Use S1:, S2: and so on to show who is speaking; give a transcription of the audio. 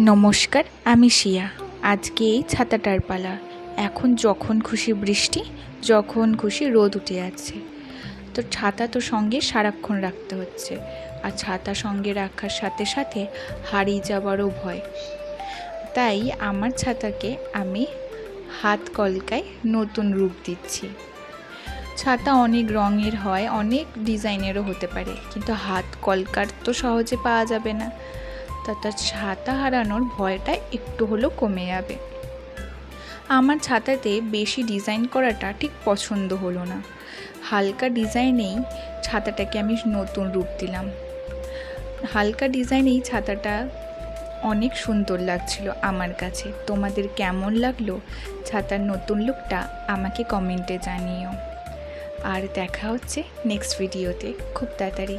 S1: নমস্কার, আমি শিয়া। আজকে এই ছাতাটার পালা। এখন যখন খুশি বৃষ্টি, যখন খুশি রোদ উঠে যাচ্ছে, তো ছাতা তো সঙ্গে সারাক্ষণ রাখতে হচ্ছে। আর ছাতা সঙ্গে রাখার সাথে সাথে হারিয়ে যাওয়ারও ভয়। তাই আমার ছাতাকে আমি হাত কলকায় নতুন রূপ দিচ্ছি। ছাতা অনেক রঙের হয়, অনেক ডিজাইনেরও হতে পারে, কিন্তু হাত কলকার তো সহজে পাওয়া যাবে না। তার ছাতা হারানোর ভয়টা একটু হলেও কমে যাবে। আমার ছাতাতে বেশি ডিজাইন করাটা ঠিক পছন্দ হলো না। হালকা ডিজাইনেই ছাতাটাকে আমি নতুন রূপ দিলাম। হালকা ডিজাইনেই ছাতাটা অনেক সুন্দর লাগছিল আমার কাছে। তোমাদের কেমন লাগলো ছাতার নতুন লুকটা আমাকে কমেন্টে জানিও। আর দেখা হচ্ছে নেক্সট ভিডিওতে খুব তাড়াতাড়ি।